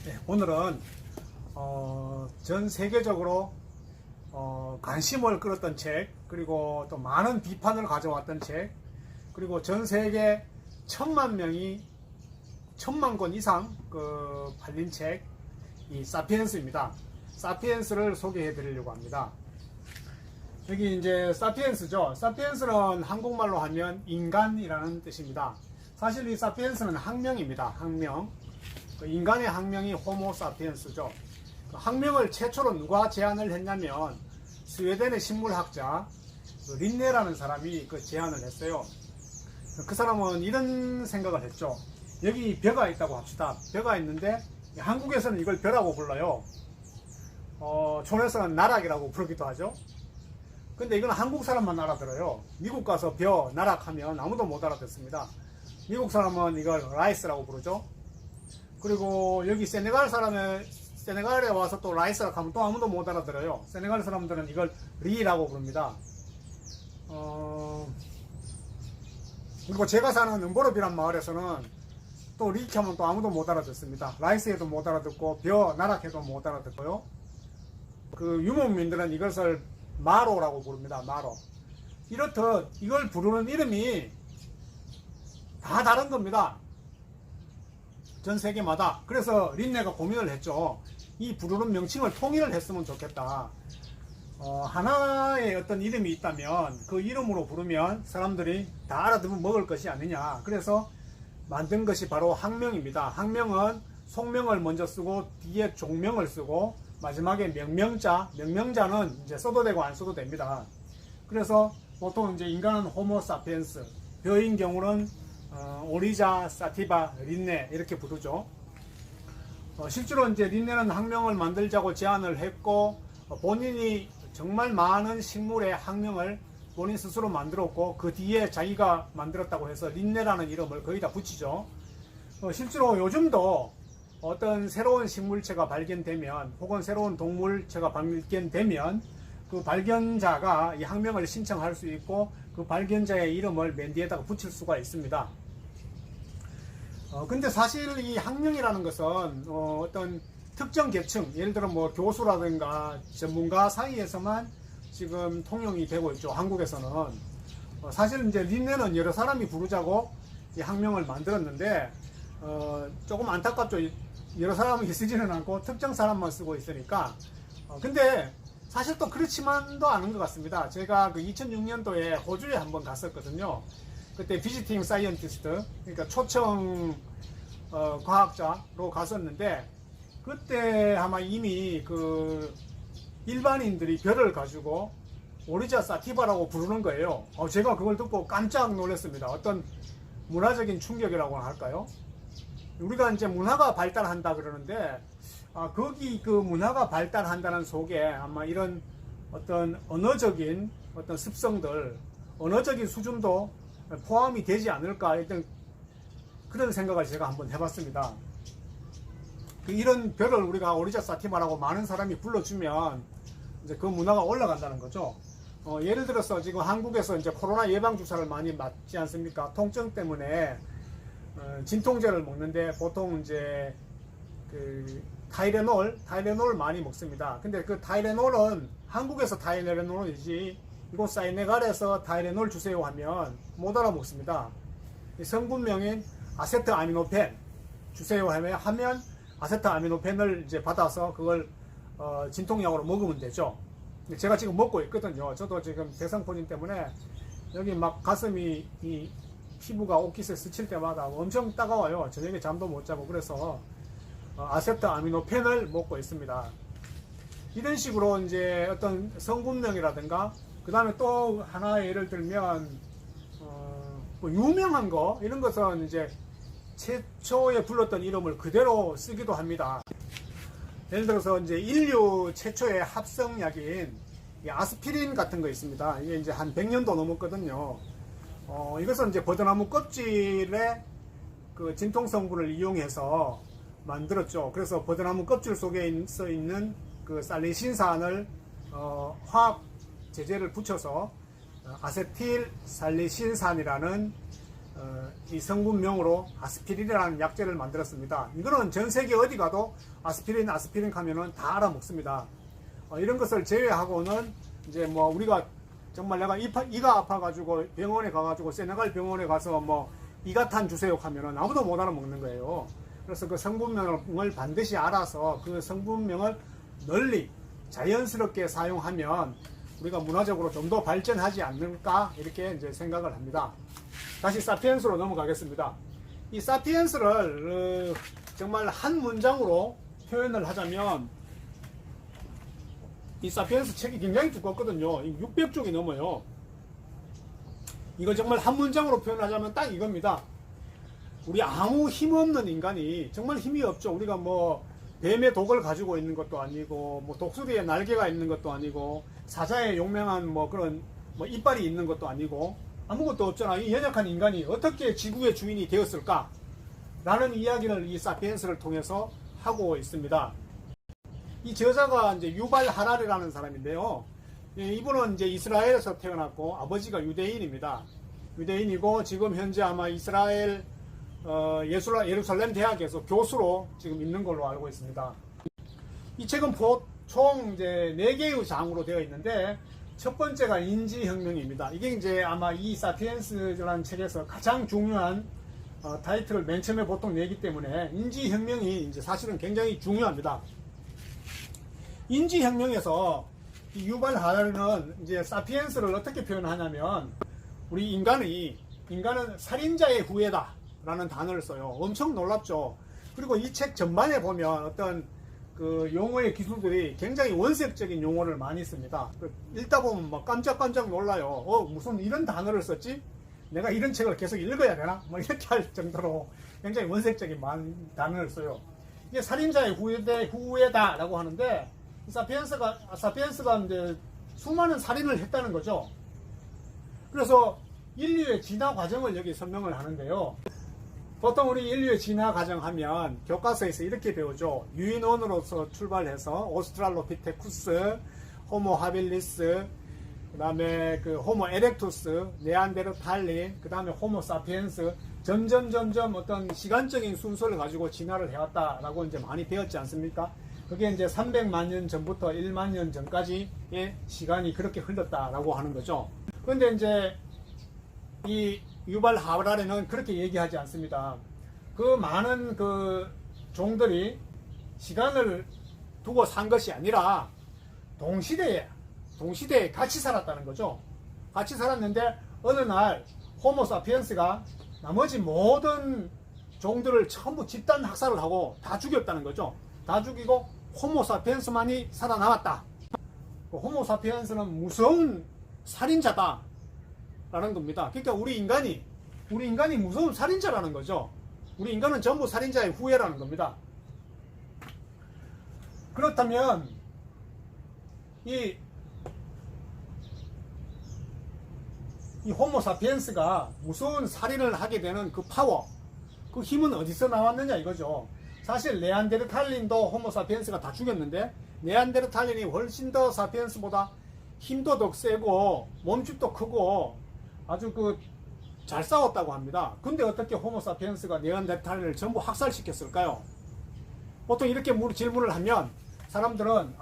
네, 오늘은 전 세계적으로 관심을 끌었던 책, 그리고 또 많은 비판을 가져왔던 책, 그리고 전 세계 1000만 권 이상 팔린 책, 이 사피엔스입니다. 사피엔스를 소개해 드리려고 합니다. 여기 이제 사피엔스죠. 사피엔스는 한국말로 하면 인간이라는 뜻입니다. 사실 이 사피엔스는 학명입니다. 학명. 인간의 학명이 호모 사피엔스죠. 학명을 최초로 누가 제안을 했냐면 스웨덴의 식물학자 린네라는 사람이 제안을 했어요. 그 사람은 이런 생각을 했죠. 여기 벼가 있다고 합시다. 벼가 있는데 한국에서는 이걸 벼라고 불러요. 촌에서는 나락이라고 부르기도 하죠. 근데 이건 한국 사람만 알아들어요. 미국 가서 벼, 나락 하면 아무도 못 알아듣습니다. 미국 사람은 이걸 라이스라고 부르죠. 그리고 여기 세네갈에 와서 또 라이스라고 하면 또 아무도 못 알아들어요. 세네갈 사람들은 이걸 리라고 부릅니다. 그리고 제가 사는 은보르비란 마을에서는 또 리 하면 또 아무도 못 알아듣습니다. 라이스에도 못 알아듣고 벼, 나락해도 못 알아듣고요. 그 유목민들은 이것을 마로라고 부릅니다. 마로. 이렇듯 이걸 부르는 이름이 다 다른 겁니다. 전 세계마다. 그래서 린네가 고민을 했죠. 이 부르는 명칭을 통일을 했으면 좋겠다. 하나의 어떤 이름이 있다면 그 이름으로 부르면 사람들이 다 알아듣으면 먹을 것이 아니냐. 그래서 만든 것이 바로 학명입니다. 학명은 속명을 먼저 쓰고 뒤에 종명을 쓰고 마지막에 명명자는 이제 써도 되고 안 써도 됩니다. 그래서 보통 이제 인간은 호모 사피엔스, 벼인 경우는 오리자, 사티바, 린네 이렇게 부르죠. 실제로 이제 린네는 학명을 만들자고 제안을 했고 본인이 정말 많은 식물의 학명을 본인 스스로 만들었고 그 뒤에 자기가 만들었다고 해서 린네라는 이름을 거의 다 붙이죠. 실제로 요즘도 어떤 새로운 식물체가 발견되면 혹은 새로운 동물체가 발견되면 그 발견자가 이 학명을 신청할 수 있고 그 발견자의 이름을 맨 뒤에다가 붙일 수가 있습니다. 근데 사실 이 학명이라는 것은 어떤 특정 계층, 예를 들어 뭐 교수라든가 전문가 사이에서만 지금 통용이 되고 있죠. 한국에서는. 사실 이제 린네는 여러 사람이 부르자고 이 학명을 만들었는데 조금 안타깝죠. 여러 사람이 쓰지는 않고 특정 사람만 쓰고 있으니까. 근데 사실 또 그렇지만도 않은 것 같습니다. 제가 그 2006년도에 호주에 한번 갔었거든요. 그때 비지팅 사이언티스트, 그러니까 초청 과학자로 갔었는데 그때 아마 이미 그 일반인들이 별을 가지고 오리자 사티바라고 부르는 거예요. 제가 그걸 듣고 깜짝 놀랐습니다. 어떤 문화적인 충격이라고 할까요? 우리가 이제 문화가 발달한다 그러는데 거기 그 문화가 발달한다는 속에 아마 이런 어떤 언어적인 어떤 습성들, 언어적인 수준도 포함이 되지 않을까 일단 그런 생각을 제가 한번 해봤습니다. 이런 별을 우리가 오리자 사티바라고 많은 사람이 불러주면 이제 그 문화가 올라간다는 거죠. 예를 들어서 지금 한국에서 이제 코로나 예방 주사를 많이 맞지 않습니까? 통증 때문에 진통제를 먹는데 보통 이제 그 타이레놀 많이 먹습니다. 근데 그 타이레놀은 한국에서 타이레놀이지 이곳 세네갈에서 타이레놀 주세요 하면 못 알아먹습니다. 성분명인 아세트아미노펜 주세요 하면 아세트아미노펜을 이제 받아서 그걸 진통약으로 먹으면 되죠. 제가 지금 먹고 있거든요. 저도 지금 대상포진 때문에 여기 막 가슴이 이 피부가 옷깃에 스칠 때마다 엄청 따가워요. 저녁에 잠도 못 자고 그래서 아세트아미노펜을 먹고 있습니다. 이런 식으로 이제 어떤 성분명이라든가 그 다음에 또 하나 예를 들면 뭐 유명한 거 이런 것은 이제 최초에 불렀던 이름을 그대로 쓰기도 합니다. 예를 들어서 이제 인류 최초의 합성약인 아스피린 같은 거 있습니다. 이게 이제 한 100년도 넘었거든요. 이것은 이제 버드나무 껍질에 그 진통 성분을 이용해서 만들었죠. 그래서 버드나무 껍질 속에 써 있는 그 살리신산을 화학 제제를 붙여서 아세틸 살리신산이라는 이 성분명으로 아스피린이라는 약제를 만들었습니다. 이거는 전 세계 어디 가도 아스피린 하면은 다 알아먹습니다. 이런 것을 제외하고는 이제 뭐 우리가 정말 내가 이가 아파가지고 병원에 가가지고 세네갈 병원에 가서 뭐 이가탄 주세요 하면은 아무도 못 알아먹는 거예요. 그래서 그 성분명을 반드시 알아서 그 성분명을 널리 자연스럽게 사용하면 우리가 문화적으로 좀 더 발전하지 않을까 이렇게 이제 생각을 합니다. 다시 사피엔스로 넘어가겠습니다. 이 사피엔스를 정말 한 문장으로 표현을 하자면 이 사피엔스 책이 굉장히 두껍거든요. 600쪽이 넘어요. 이거 정말 한 문장으로 표현하자면 딱 이겁니다. 우리 아무 힘없는 인간이 정말 힘이 없죠. 우리가 뭐 뱀의 독을 가지고 있는 것도 아니고 뭐 독수리의 날개가 있는 것도 아니고 사자의 용맹한 뭐 그런 뭐 이빨이 있는 것도 아니고 아무것도 없잖아. 이 연약한 인간이 어떻게 지구의 주인이 되었을까? 라는 이야기를 이 사피엔스를 통해서 하고 있습니다. 이 저자가 이제 유발 하라리라는 사람인데요. 이분은 이제 이스라엘에서 태어났고 아버지가 유대인입니다. 유대인이고 지금 현재 아마 이스라엘 예루살렘 대학에서 교수로 지금 있는 걸로 알고 있습니다. 이 책은 총 이제 4개의 장으로 되어 있는데 첫 번째가 인지혁명입니다. 이게 이제 아마 이 사피엔스라는 책에서 가장 중요한 타이틀을 맨 처음에 보통 내기 때문에 인지혁명이 이제 사실은 굉장히 중요합니다. 인지혁명에서 이 유발 하라리는 이제 사피엔스를 어떻게 표현하냐면 우리 인간은 살인자의 후예다 라는 단어를 써요. 엄청 놀랍죠. 그리고 이 책 전반에 보면 어떤 그 용어의 기술들이 굉장히 원색적인 용어를 많이 씁니다. 읽다 보면 막 깜짝깜짝 놀라요. 무슨 이런 단어를 썼지? 내가 이런 책을 계속 읽어야 되나? 뭐 이렇게 할 정도로 굉장히 원색적인 단어를 써요. 이게 살인자의 후예다 라고 하는데 사피엔스가 이제 수많은 살인을 했다는 거죠. 그래서 인류의 진화 과정을 여기 설명을 하는데요. 보통 우리 인류의 진화 과정 하면 교과서에서 이렇게 배우죠. 유인원으로서 출발해서 오스트랄로피테쿠스, 호모 하빌리스, 그 다음에 그 호모 에렉투스, 네안데르탈린, 그 다음에 호모 사피엔스, 점점 어떤 시간적인 순서를 가지고 진화를 해왔다라고 이제 많이 배웠지 않습니까? 그게 이제 300만 년 전부터 1만 년 전까지의 시간이 그렇게 흘렀다라고 하는 거죠. 그런데 이제 이 유발 하라리는 그렇게 얘기하지 않습니다. 그 많은 그 종들이 시간을 두고 산 것이 아니라 동시대에 같이 살았다는 거죠. 같이 살았는데 어느 날 호모 사피엔스가 나머지 모든 종들을 전부 집단 학살을 하고 다 죽였다는 거죠. 다 죽이고 호모 사피엔스만이 살아남았다. 호모 사피엔스는 무서운 살인자다 라는 겁니다. 그러니까 우리 인간이 무서운 살인자라는 거죠. 우리 인간은 전부 살인자의 후예라는 겁니다. 그렇다면 이 호모 사피엔스가 무서운 살인을 하게 되는 그 파워, 그 힘은 어디서 나왔느냐 이거죠. 사실 네안데르탈린도 호모 사피엔스가 다 죽였는데 네안데르탈린이 훨씬 더 사피엔스보다 힘도 더 세고 몸집도 크고 아주 잘 싸웠다고 합니다. 근데 어떻게 호모 사피엔스가 네안데르탈린을 전부 학살시켰을까요? 보통 이렇게 질문을 하면 사람들은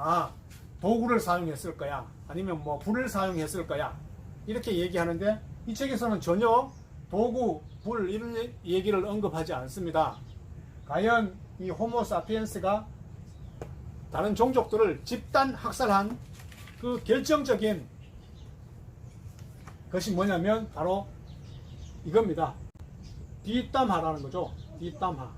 도구를 사용했을 거야, 아니면 뭐 불을 사용했을 거야 이렇게 얘기하는데 이 책에서는 전혀 도구, 불 이런 얘기를 언급하지 않습니다. 과연 이 호모 사피엔스가 다른 종족들을 집단 학살한 그 결정적인 것이 뭐냐면 바로 이겁니다. 뒷담화라는 거죠. 뒷담화.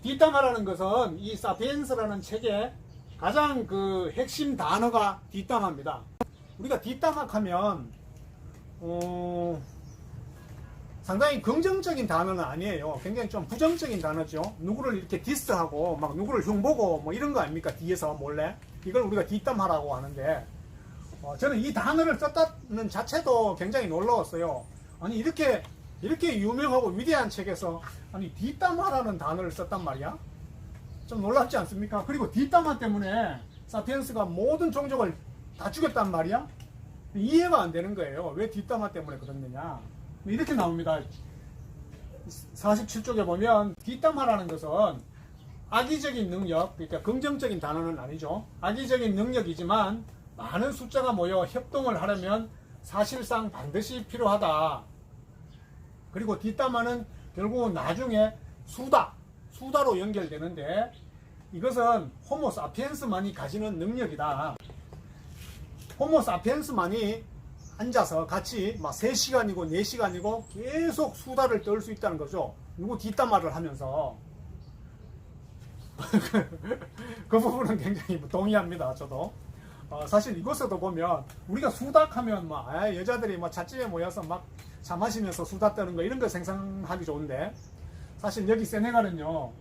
뒷담화라는 것은 이 사피엔스라는 책의 가장 그 핵심 단어가 뒷담화입니다. 우리가 뒷담화하면 상당히 긍정적인 단어는 아니에요. 굉장히 좀 부정적인 단어죠. 누구를 이렇게 디스하고 막 누구를 흉보고 뭐 이런 거 아닙니까? 뒤에서 몰래. 이걸 우리가 뒷담화라고 하는데 저는 이 단어를 썼다는 자체도 굉장히 놀라웠어요. 아니 이렇게 유명하고 위대한 책에서 뒷담화라는 단어를 썼단 말이야? 좀 놀랍지 않습니까? 그리고 뒷담화 때문에 사피엔스가 모든 종족을 다 죽였단 말이야? 이해가 안 되는 거예요. 왜 뒷담화 때문에 그러느냐. 이렇게 나옵니다. 47쪽에 보면 뒷담화라는 것은 악의적인 능력, 그러니까 긍정적인 단어는 아니죠. 악의적인 능력이지만 많은 숫자가 모여 협동을 하려면 사실상 반드시 필요하다. 그리고 뒷담화는 결국은 나중에 수다로 연결되는데 이것은 호모 사피엔스만이 가지는 능력이다. 호모 사피엔스만이 앉아서 같이 막 3시간이고 4시간이고 계속 수다를 떨 수 있다는 거죠. 누구 뒷담화를 하면서. 그 부분은 굉장히 동의합니다. 저도. 사실 이곳에도 보면 우리가 수다하면 여자들이 찻집에 모여서 막 차 마시면서 수다 떠는 거 이런 거 생각하기 좋은데 사실 여기 세네갈은요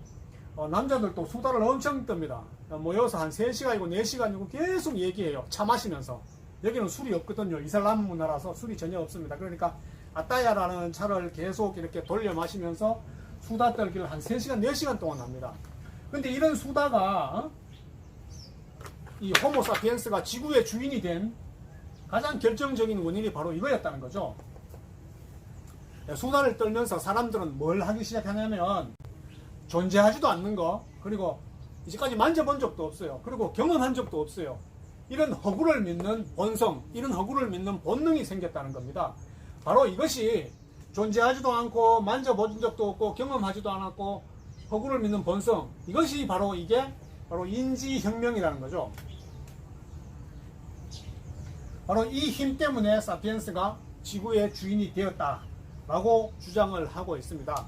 남자들도 수다를 엄청 떱니다. 모여서 한 3시간이고 4시간이고 계속 얘기해요. 차 마시면서. 여기는 술이 없거든요. 이슬람 문화라서 술이 전혀 없습니다. 그러니까 아따야라는 차를 계속 이렇게 돌려 마시면서 수다 떨기를 한 3시간 4시간 동안 합니다. 근데 이런 수다가 이 호모사피엔스가 지구의 주인이 된 가장 결정적인 원인이 바로 이거였다는 거죠. 수다를 떨면서 사람들은 뭘 하기 시작하냐면 존재하지도 않는 거, 그리고 이제까지 만져본 적도 없어요. 그리고 경험한 적도 없어요. 이런 허구를 믿는 본성, 이런 허구를 믿는 본능이 생겼다는 겁니다. 바로 이것이 존재하지도 않고 만져본 적도 없고 경험하지도 않았고 허구를 믿는 본성, 이것이 바로 인지혁명이라는 거죠. 바로 이 힘 때문에 사피엔스가 지구의 주인이 되었다라고 주장을 하고 있습니다.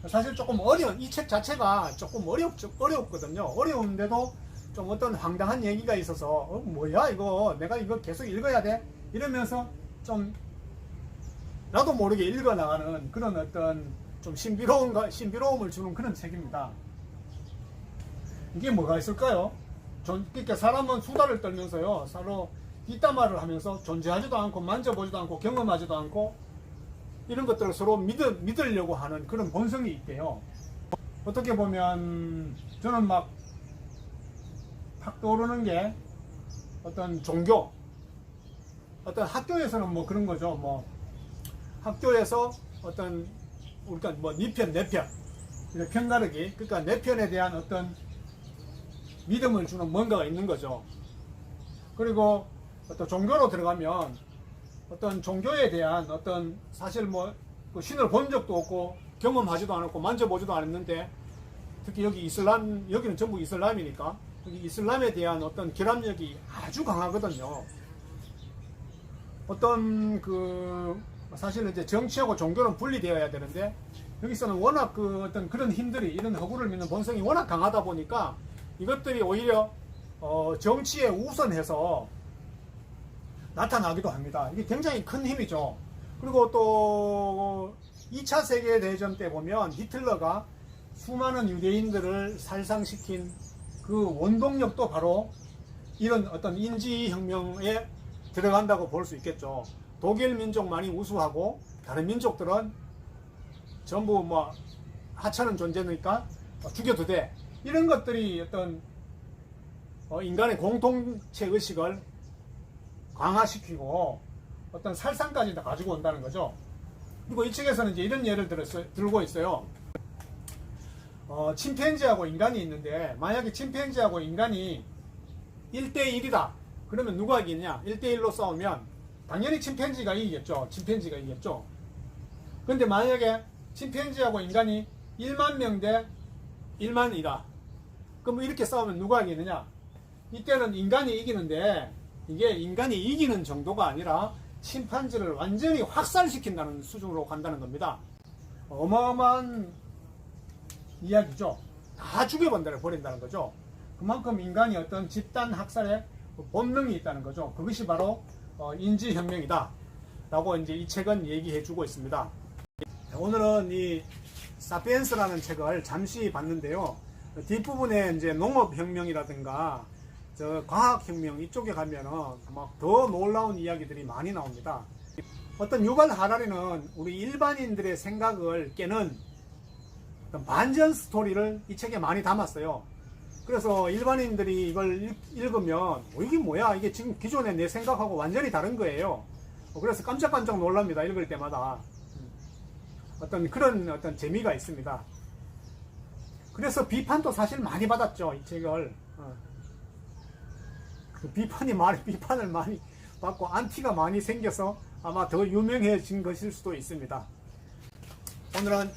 사실 조금 이 책 자체가 조금 어렵거든요. 어려운데도 좀 어떤 황당한 얘기가 있어서 뭐야 이거 내가 이거 계속 읽어야 돼? 이러면서 좀 나도 모르게 읽어 나가는 그런 어떤 좀 신비로움을 주는 그런 책입니다. 이게 뭐가 있을까요? 그러니까 사람은 수다를 떨면서요 서로 뒷담화를 하면서 존재하지도 않고 만져보지도 않고 경험하지도 않고 이런 것들을 서로 믿으려고 하는 그런 본성이 있대요. 어떻게 보면 저는 막 떠오르는 게 어떤 종교, 어떤 학교에서는 뭐 그런 거죠. 뭐 학교에서 어떤 우리가 뭐 네 편, 내 편, 이렇게 편가르기, 그러니까 내 편에 대한 어떤 믿음을 주는 뭔가가 있는 거죠. 그리고 어떤 종교로 들어가면 어떤 종교에 대한 어떤 사실 그 신을 본 적도 없고 경험하지도 않았고 만져보지도 않았는데 특히 여기는 전부 이슬람이니까 여기 이슬람에 대한 어떤 결합력이 아주 강하거든요. 사실은 이제 정치하고 종교는 분리되어야 되는데 여기서는 워낙 어떤 그런 힘들이 이런 허구를 믿는 본성이 워낙 강하다 보니까 이것들이 오히려 정치에 우선해서 나타나기도 합니다. 이게 굉장히 큰 힘이죠. 그리고 또 2차 세계대전 때 보면 히틀러가 수많은 유대인들을 살상시킨 그 원동력도 바로 이런 어떤 인지혁명에 들어간다고 볼 수 있겠죠. 독일 민족만이 우수하고 다른 민족들은 전부 하찮은 존재니까 죽여도 돼. 이런 것들이 어떤 인간의 공동체 의식을 강화시키고 어떤 살상까지 다 가지고 온다는 거죠. 그리고 이 책에서는 이제 이런 예를 들고 있어요. 침팬지하고 인간이 있는데 만약에 침팬지하고 인간이 1대1이다. 그러면 누가 이기느냐? 1대1로 싸우면 당연히 침팬지가 이기겠죠. 근데 만약에 침팬지하고 인간이 1만 명 대 1만이다. 그럼 이렇게 싸우면 누가 이기느냐? 이때는 인간이 이기는데 이게 인간이 이기는 정도가 아니라 침팬지를 완전히 확살시킨다는 수준으로 간다는 겁니다. 어마어마한 이야기죠. 다 죽여버린다는 거죠. 그만큼 인간이 어떤 집단 학살의 본능이 있다는 거죠. 그것이 바로 인지혁명이다 라고 이제 이 책은 얘기해 주고 있습니다. 오늘은 이 사피엔스라는 책을 잠시 봤는데요. 뒷부분에 이제 농업혁명이라든가 과학혁명 이쪽에 가면은 막 더 놀라운 이야기들이 많이 나옵니다. 어떤 유발 하라리는 우리 일반인들의 생각을 깨는 어떤 반전 스토리를 이 책에 많이 담았어요. 그래서 일반인들이 이걸 읽으면 이게 뭐야, 이게 지금 기존에 내 생각하고 완전히 다른 거예요. 그래서 깜짝깜짝 놀랍니다, 읽을 때마다. 그런 어떤 재미가 있습니다. 그래서 비판도 사실 많이 받았죠, 이 책을. 그 비판을 많이 받고 안티가 많이 생겨서 아마 더 유명해진 것일 수도 있습니다. 오늘은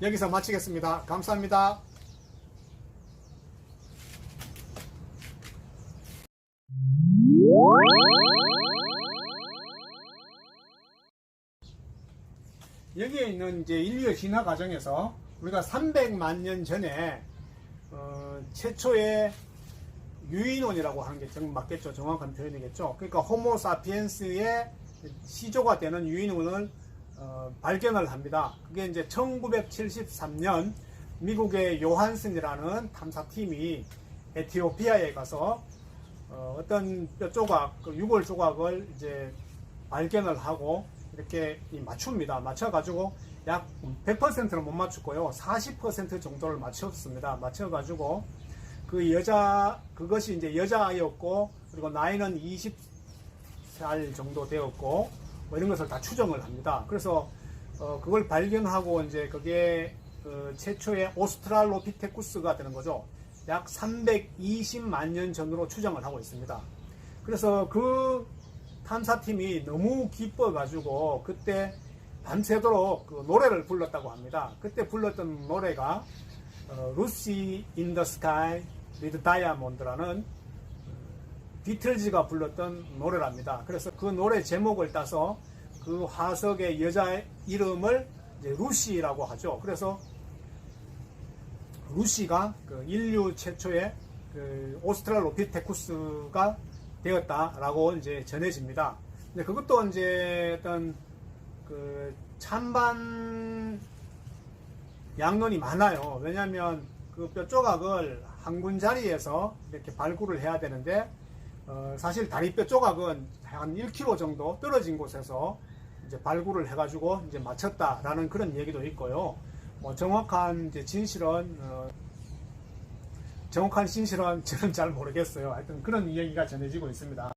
여기서 마치겠습니다. 감사합니다. 여기에 있는 이제 인류의 진화 과정에서 우리가 300만 년 전에 최초의 유인원이라고 하는 게 정말 맞겠죠. 정확한 표현이겠죠. 그러니까 호모사피엔스의 시조가 되는 유인원을 발견을 합니다. 그게 이제 1973년 미국의 요한슨이라는 탐사팀이 에티오피아에 가서 어떤 뼈 조각, 그 유골 조각을 이제 발견을 하고 이렇게 맞춥니다. 맞춰가지고 약 100%는 못 맞췄고요. 40% 정도를 맞췄습니다. 맞춰가지고 그것이 이제 여자아이였고, 그리고 나이는 20살 정도 되었고, 뭐 이런 것을 다 추정을 합니다. 그래서, 그걸 발견하고 이제 그게, 최초의 오스트랄로피테쿠스가 되는 거죠. 약 320만 년 전으로 추정을 하고 있습니다. 그래서 그 탐사팀이 너무 기뻐가지고, 그때 밤새도록 그 노래를 불렀다고 합니다. 그때 불렀던 노래가, 루시 인 더 스카이 위드 다이아몬드라는 비틀즈가 불렀던 노래랍니다. 그래서 그 노래 제목을 따서 그 화석의 여자 이름을 이제 루시라고 하죠. 그래서 루시가 그 인류 최초의 그 오스트랄로피테쿠스가 되었다라고 이제 전해집니다. 근데 그것도 이제 어떤 그 찬반 양론이 많아요. 왜냐하면 그 뼈 조각을 한 군자리에서 이렇게 발굴을 해야 되는데, 사실 다리뼈 조각은 한 1km 정도 떨어진 곳에서 이제 발굴을 해가지고 이제 맞췄다라는 그런 얘기도 있고요. 뭐 정확한 이제 진실은 저는 잘 모르겠어요. 하여튼 그런 이야기가 전해지고 있습니다.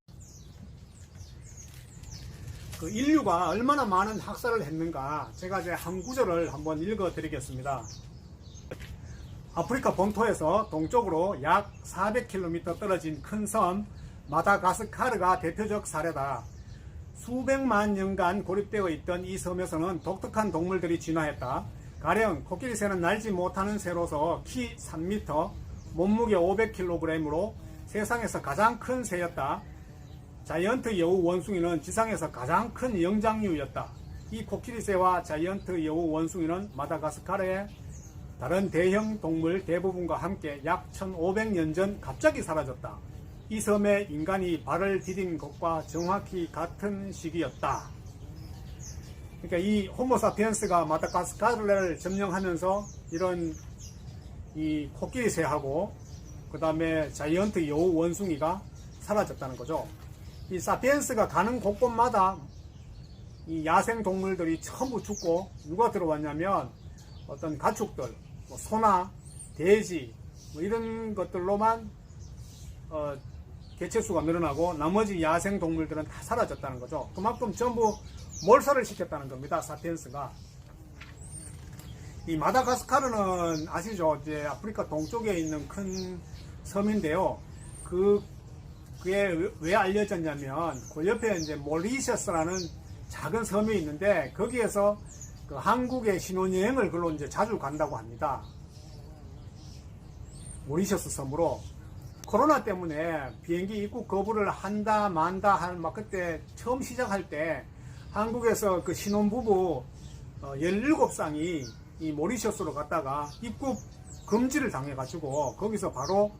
그 인류가 얼마나 많은 학살을 했는가, 제가 이제 한 구절을 한번 읽어 드리겠습니다. 아프리카 본토에서 동쪽으로 약 400km 떨어진 큰 섬 마다가스카르가 대표적 사례다. 수백만 년간 고립되어 있던 이 섬에서는 독특한 동물들이 진화했다. 가령 코끼리새는 날지 못하는 새로서 키 3m, 몸무게 500kg으로 세상에서 가장 큰 새였다. 자이언트 여우 원숭이는 지상에서 가장 큰 영장류였다. 이 코끼리새와 자이언트 여우 원숭이는 마다가스카르의 다른 대형 동물 대부분과 함께 약 1500년 전 갑자기 사라졌다. 이 섬에 인간이 발을 디딘 것과 정확히 같은 시기였다. 그러니까 이 호모사피엔스가 마다가스카르를 점령하면서 이런 이 코끼리새하고 그 다음에 자이언트 여우 원숭이가 사라졌다는 거죠. 이 사피엔스가 가는 곳곳마다 이 야생 동물들이 전부 죽고, 누가 들어왔냐면 어떤 가축들, 뭐 소나 돼지 뭐 이런 것들로만 개체수가 늘어나고 나머지 야생 동물들은 다 사라졌다는 거죠. 그만큼 전부 몰살을 시켰다는 겁니다. 사피엔스가. 이 마다가스카르는 아시죠? 이제 아프리카 동쪽에 있는 큰 섬인데요. 그게 왜 알려졌냐면, 그 옆에 이제 모리셔스라는 작은 섬이 있는데, 거기에서 그 한국의 신혼여행을 그걸로 이제 자주 간다고 합니다. 모리셔스 섬으로. 코로나 때문에 비행기 입국 거부를 한다 만다 막 그때 처음 시작할 때 한국에서 그 신혼부부 17쌍이 이 모리셔스로 갔다가 입국 금지를 당해가지고 거기서 바로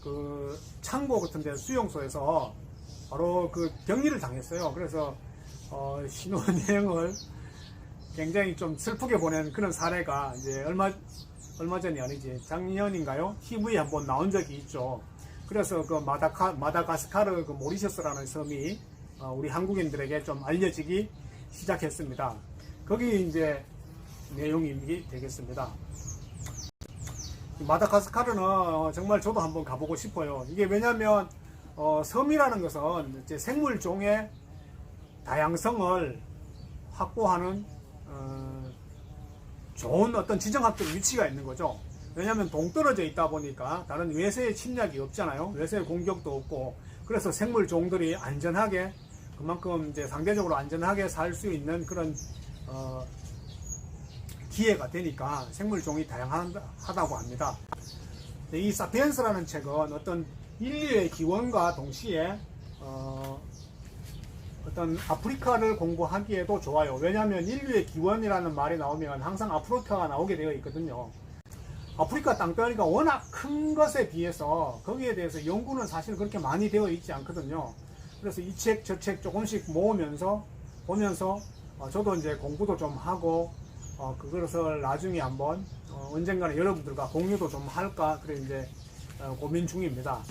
그 창고 같은 데 수용소에서 바로 그 격리를 당했어요. 그래서 신혼여행을 굉장히 좀 슬프게 보낸 그런 사례가 이제 얼마 전이 아니지, 작년인가요? TV에 한번 나온 적이 있죠. 그래서 그 마다가스카르 그 모리셔스라는 섬이 우리 한국인들에게 좀 알려지기 시작했습니다. 거기 이제 내용이 되겠습니다. 마다가스카르는 정말 저도 한번 가보고 싶어요. 이게 왜냐면 섬이라는 것은 이제 생물 종의 다양성을 확보하는 좋은 어떤 지정학적 위치가 있는 거죠. 왜냐하면 동떨어져 있다 보니까 다른 외세의 침략이 없잖아요. 외세의 공격도 없고, 그래서 생물 종들이 안전하게, 그만큼 이제 상대적으로 안전하게 살 수 있는 그런 기회가 되니까 생물 종이 다양하다고 합니다. 이 사피엔스라는 책은 어떤 인류의 기원과 동시에 어떤 아프리카를 공부하기에도 좋아요. 왜냐하면 인류의 기원이라는 말이 나오면 항상 아프리카가 나오게 되어 있거든요. 아프리카 땅덩어리가 워낙 큰 것에 비해서 거기에 대해서 연구는 사실 그렇게 많이 되어 있지 않거든요. 그래서 이 책, 저 책 조금씩 모으면서 보면서 저도 이제 공부도 좀 하고 그것을 나중에 한번 언젠가는 여러분들과 공유도 좀 할까 그래 이제 고민 중입니다.